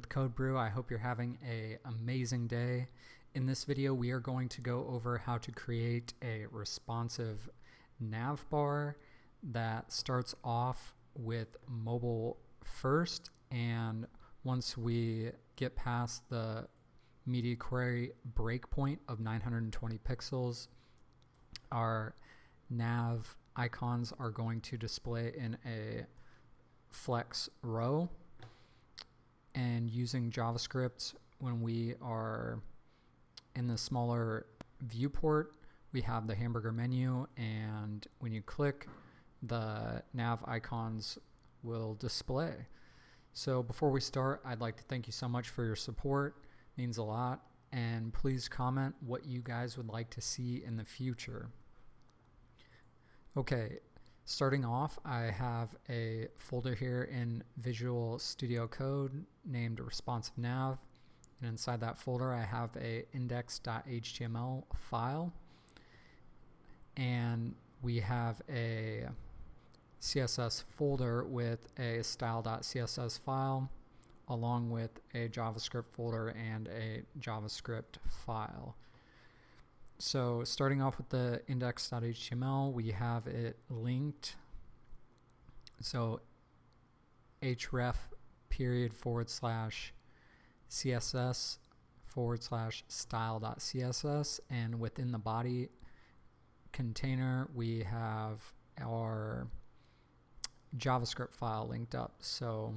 with Code Brew. I hope you're having an amazing day. In this video, we are going to go over how to create a responsive navbar that starts off with mobile first, and once we get past the media query breakpoint of 920 pixels, our nav icons are going to display in a flex row. And using JavaScript, when we are in the smaller viewport, we have the hamburger menu, and when you click, the nav icons will display. So before we start, I'd like to thank you so much for your support. It means a lot. And please comment what you guys would like to see in the future. Okay, starting off, I have a folder here in Visual Studio Code named Responsive Nav, and inside that folder I have a index.html file, and we have a CSS folder with a style.css file along with a JavaScript folder and a JavaScript file. So starting off with the index.html, we have it linked. So href:/css/style.css, and within the body container we have our JavaScript file linked up. So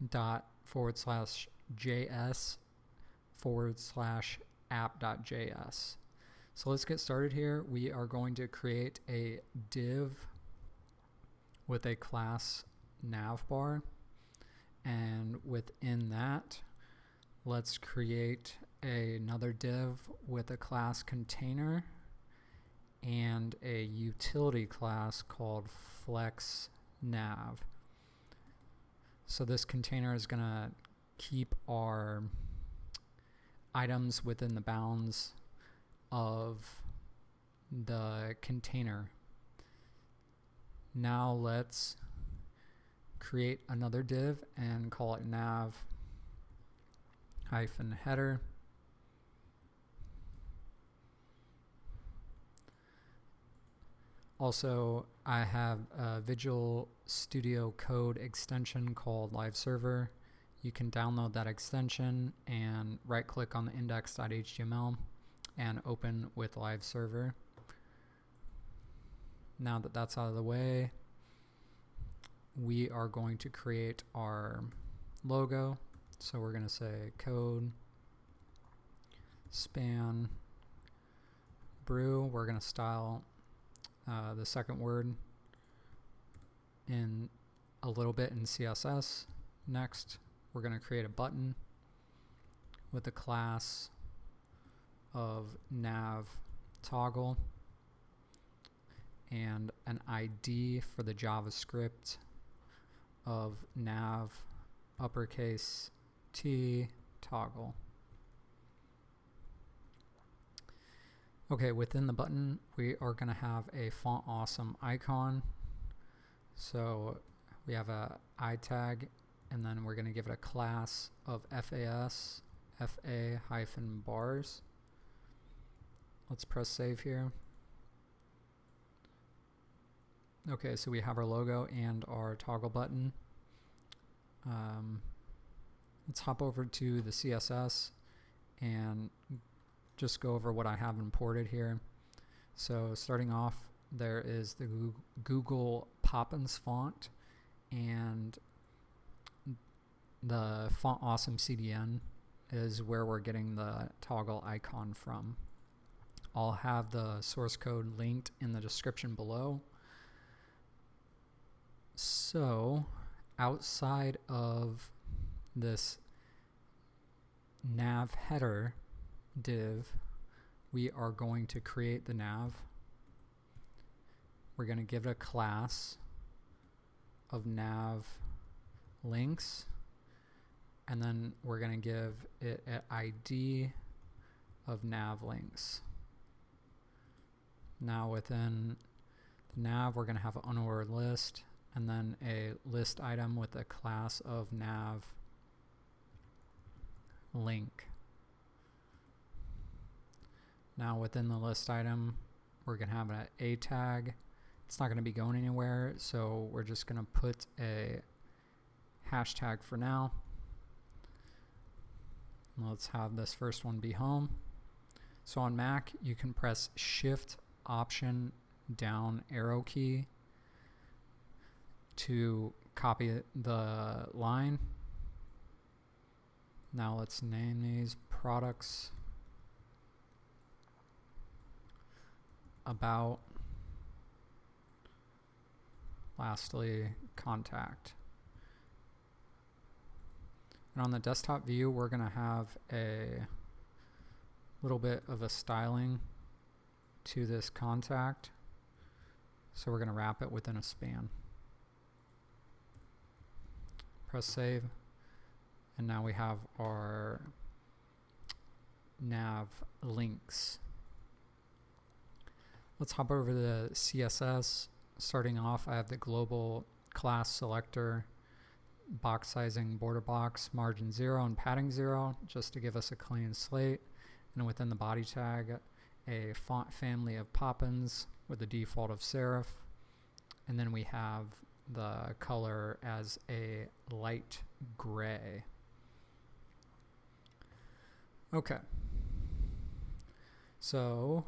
.js/app.js. So let's get started here. We are going to create a div with a class navbar, and within that let's create another div with a class container and a utility class called flexNav. So this container is going to keep our items within the bounds of the container. Now let's create another div and call it nav-header. Also, I have a Visual Studio Code extension called Live Server. You can download that extension and right click on the index.html and open with Live Server. Now that that's out of the way, we are going to create our logo. So we're going to say code span brew. We're going to style the second word in a little bit in CSS. Next, we're going to create a button with a class of nav toggle and an ID for the JavaScript of nav uppercase T toggle. Okay, within the button we are going to have a font awesome icon. So we have a I tag, and then we're going to give it a class of FA-bars. Let's press save here. Okay, so we have our logo and our toggle button. Let's hop over to the CSS and just go over what I have imported here. So starting off, there is the Google Poppins font, and the font awesome CDN is where we're getting the toggle icon from. I'll have the source code linked in the description below. So outside of this nav header div, we are going to create the nav. We're going to give it a class of nav links, and then we're going to give it an ID of nav links. Now within the nav, we're going to have an unordered list, and then a list item with a class of nav link. Now within the list item, we're going to have an A tag. It's not going to be going anywhere, so we're just going to put a hashtag for now. Let's have this first one be home. So on Mac, you can press Shift Option down arrow key to copy the line. Now let's name these products, about, lastly, contact. And on the desktop view, we're going to have a little bit of a styling to this contact. So we're going to wrap it within a span. Press save. And now we have our nav links. Let's hop over to the CSS. Starting off, I have the global class selector, box sizing, border box, margin 0 and padding 0, just to give us a clean slate. And within the body tag, a font family of Poppins with the default of serif. And then we have the color as a light gray. Okay. So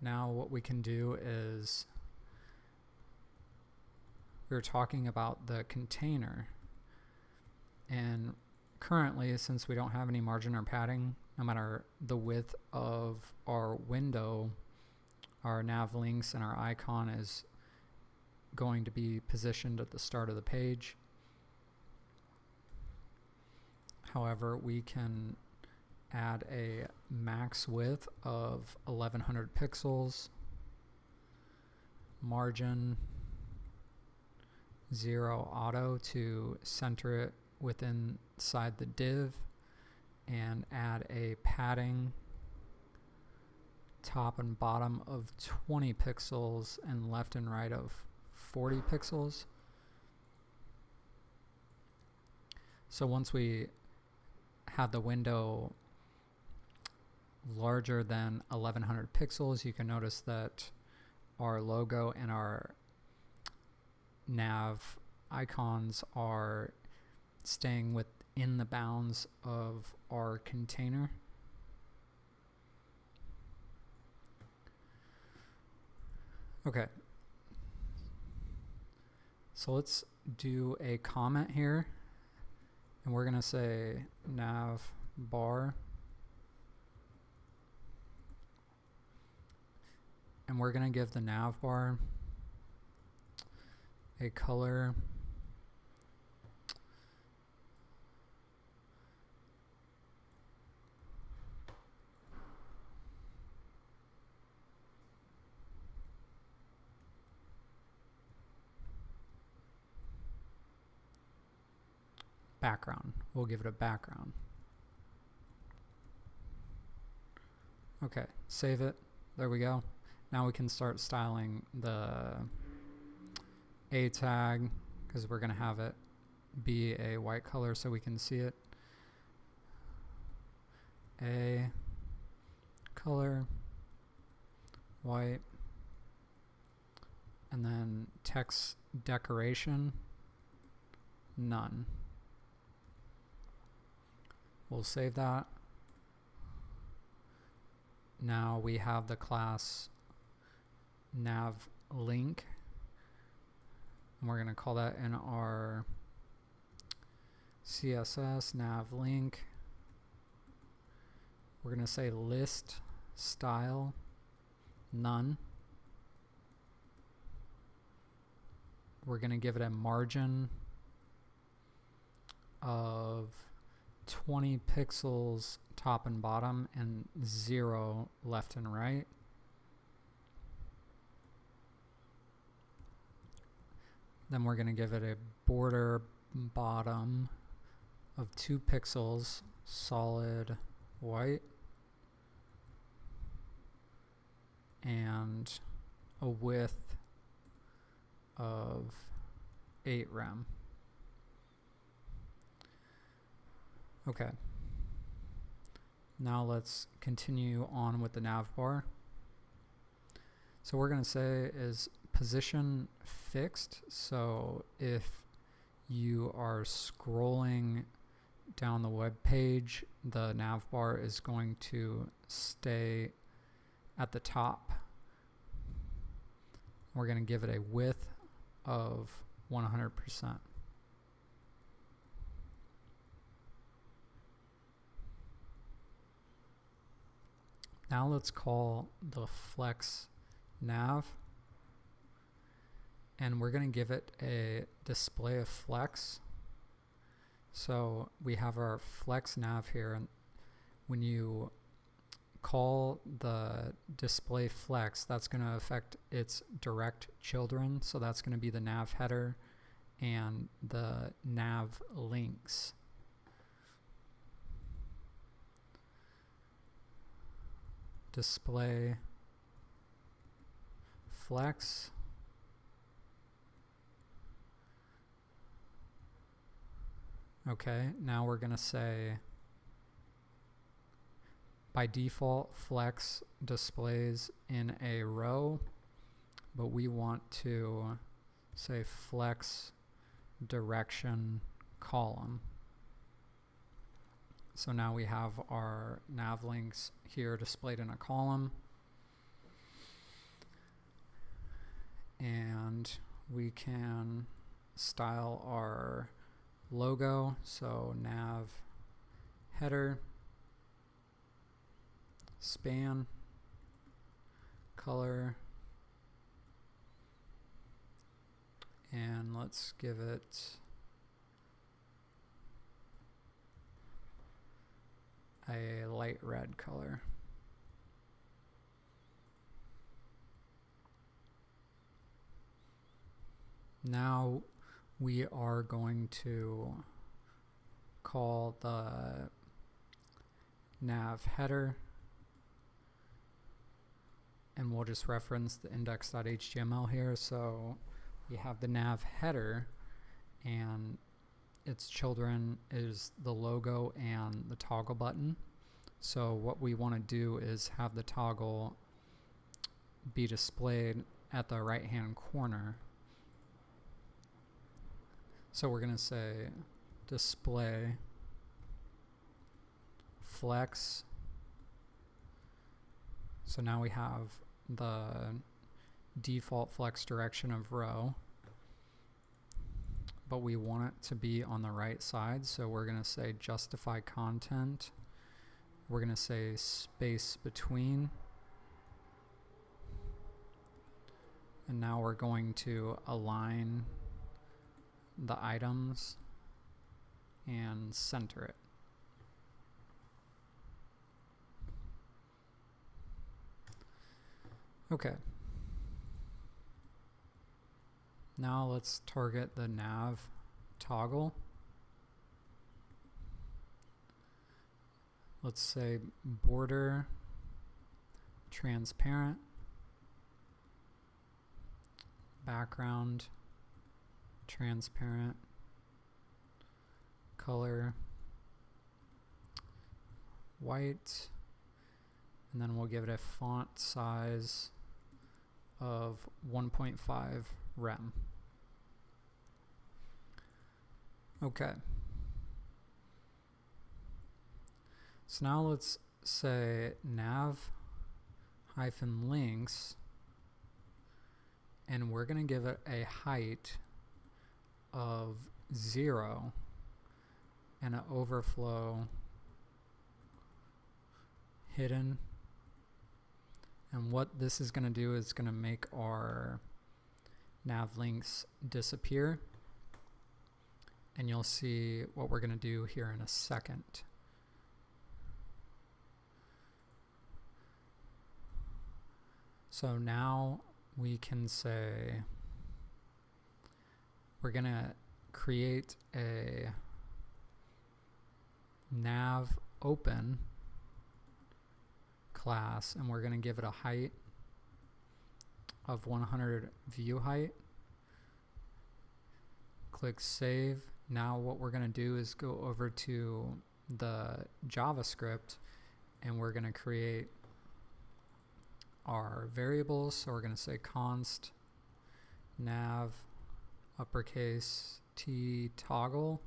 now what we can do is, we're talking about the container, and currently, since we don't have any margin or padding, no matter the width of our window, our nav links and our icon is going to be positioned at the start of the page. However, we can add a max width of 1100 pixels, margin 0 auto to center it within inside the div, and add a padding top and bottom of 20 pixels and left and right of 40 pixels. So once we have the window larger than 1100 pixels, you can notice that our logo and our nav icons are staying within the bounds of our container. Okay, so let's do a comment here, and we're gonna say Navbar, and we're gonna give the Navbar a color background. We'll give it a background. Okay, save it. There we go. Now we can start styling the A tag, because we're going to have it be a white color so we can see it. A color, white, and then text decoration, none. We'll save that. Now we have the class nav link, and we're going to call that in our CSS nav link. We're going to say list style none. We're going to give it a margin of 20 pixels top and bottom and 0 left and right. Then we're going to give it a border bottom of 2 pixels solid white and a width of 8 rem. Okay. Now let's continue on with the navbar. So we're going to say is position fixed. So if you are scrolling down the web page, the navbar is going to stay at the top. We're going to give it a width of 100%. Now let's call the flex nav, and we're going to give it a display of flex. So we have our flex nav here, and when you call the display flex, that's going to affect its direct children. So that's going to be the nav header and the nav links. Display flex. Okay, now we're going to say by default flex displays in a row, but we want to say flex direction column. So now we have our nav links here displayed in a column, and we can style our logo. So nav header, span, color, and let's give it a light red color. Now we are going to call the nav header, and we'll just reference the index.html here. So we have the nav header, and its children is the logo and the toggle button. So what we want to do is have the toggle be displayed at the right hand corner. So we're going to say display flex. So now we have the default flex direction of row, but we want it to be on the right side. So we're going to say justify content. We're going to say space between. And now we're going to align the items and center it. Okay. Now let's target the nav toggle. Let's say border transparent, background transparent, color white, and then we'll give it a font size of 1.5 rem. Okay. So now let's say nav hyphen links, and we're going to give it a height of 0 and an overflow hidden. And what this is going to do is going to make our nav links disappear. And you'll see what we're going to do here in a second. So now we can say we're going to create a nav open class, and we're going to give it a height of 100 view height. Click Save. Now what we're going to do is go over to the JavaScript, and we're going to create our variables. So we're going to say const nav uppercase T toggle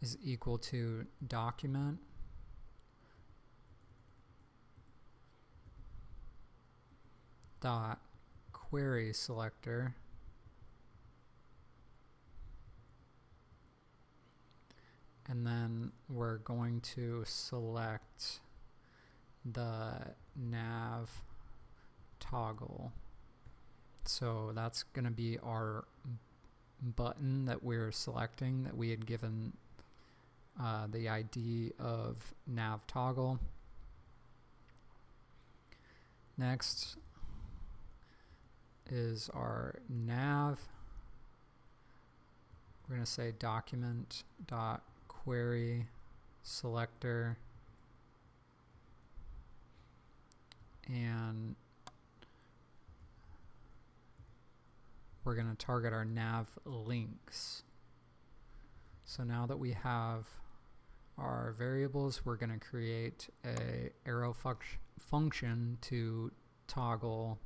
is equal to document dot query selector and then we're going to select the nav toggle. So that's going to be our button that we're selecting, that we had given the ID of nav toggle. Next is our nav. We're going to say document dot query selector, and we're going to target our nav links. So now that we have our variables, we're going to create a arrow function to toggle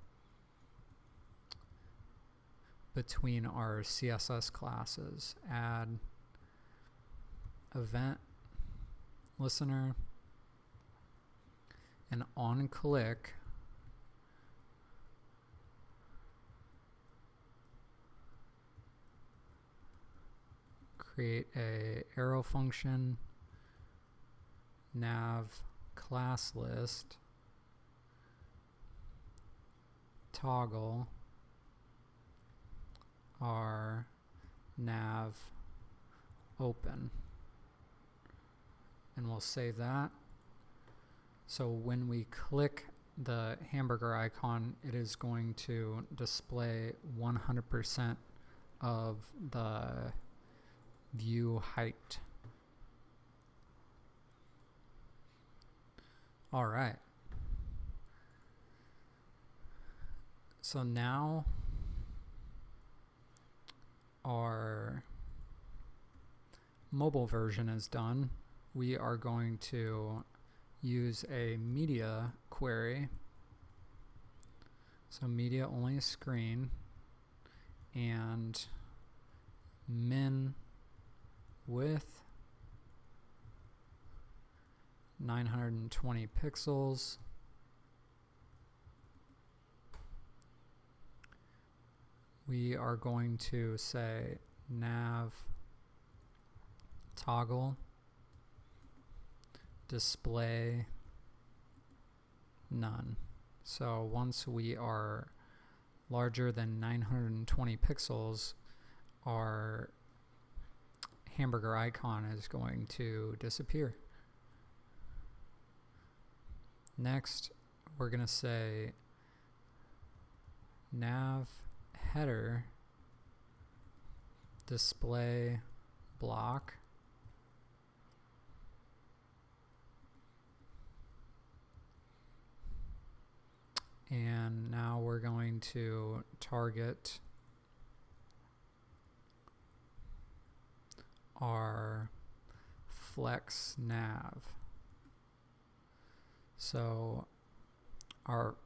between our CSS classes. Add event listener, and on click create a arrow function nav class list toggle our nav open, and we'll save that. So when we click the hamburger icon, it is going to display 100% of the view height. All right. So now our mobile version is done. We are going to use a media query. So media only screen, and min width 920 pixels. We are going to say nav toggle display none. So once we are larger than 920 pixels, our hamburger icon is going to disappear. Next, we're going to say nav header display block, and now we're going to target our flex nav. So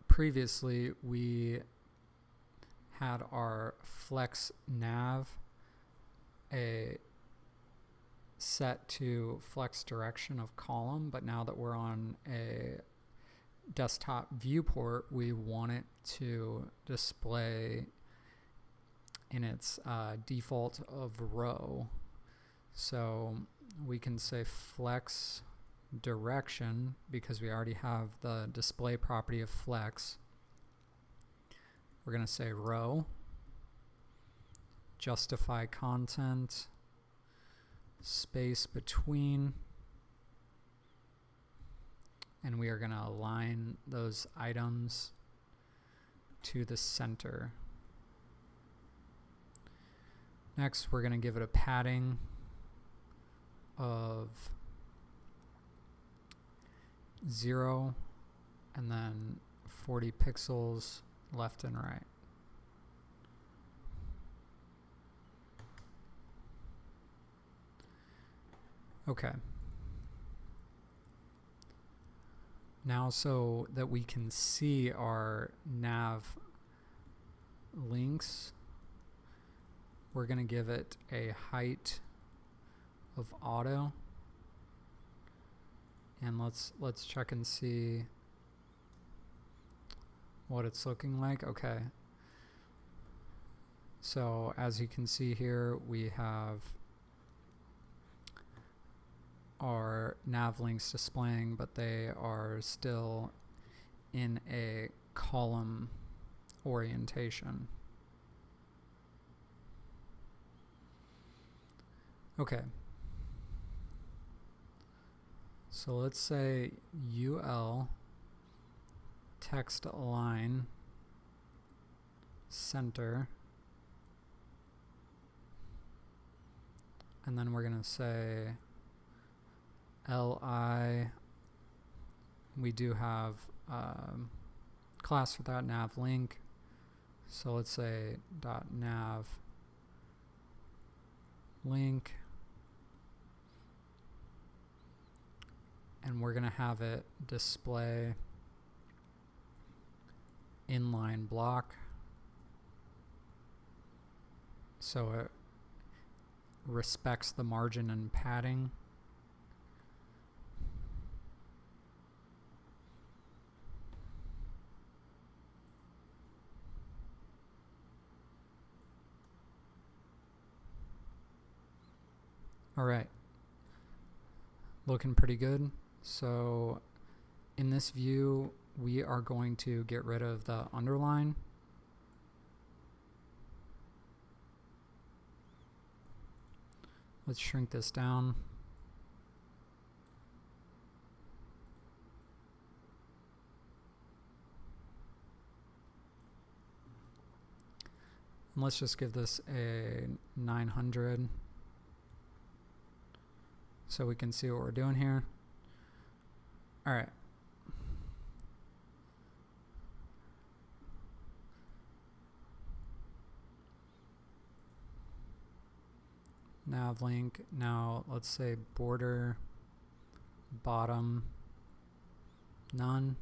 previously we had our flex nav set to flex direction of column, but now that we're on a desktop viewport, we want it to display in its default of row. So we can say flex direction because we already have the display property of flex. We're going to say row, justify content, space between, and we are going to align those items to the center. Next, we're going to give it a padding of 0 and then 40 pixels left and right. Okay. Now, so that we can see our nav links, we're going to give it a height of auto. And let's check and see what it's looking like. Okay. So as you can see here, we have our nav links displaying, but they are still in a column orientation. Okay. So let's say UL text align center, and then we're going to say LI, we do have class for that, nav link. So let's say .nav link, and we're going to have it display inline block. So it respects the margin and padding. All right, looking pretty good. So in this view, we are going to get rid of the underline. Let's shrink this down. And let's just give this a 900 so we can see what we're doing here. All right. Nav link. Now let's say border bottom none.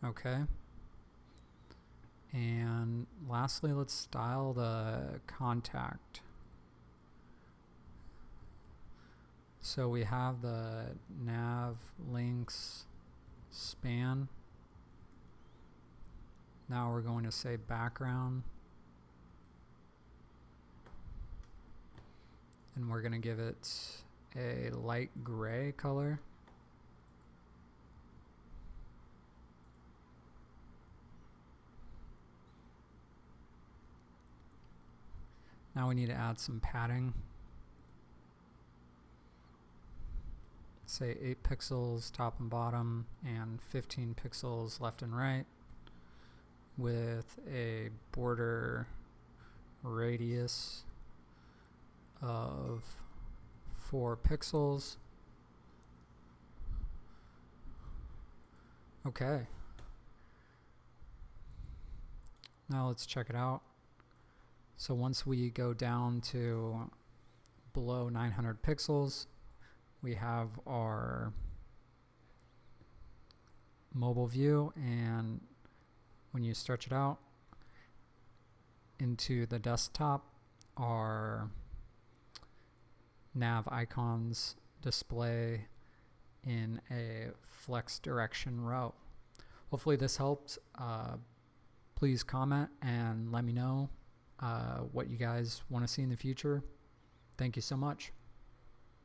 Okay. And lastly, let's style the contact. So we have the nav links span. Now we're going to say background. And we're going to give it a light gray color. Now we need to add some padding. Say 8 pixels top and bottom and 15 pixels left and right with a border radius of 4 pixels. Okay. Now let's check it out. So once we go down to below 900 pixels, we have our mobile view, and when you stretch it out into the desktop, our nav icons display in a flex direction row. Hopefully this helped. Please comment and let me know what you guys want to see in the future. Thank you so much.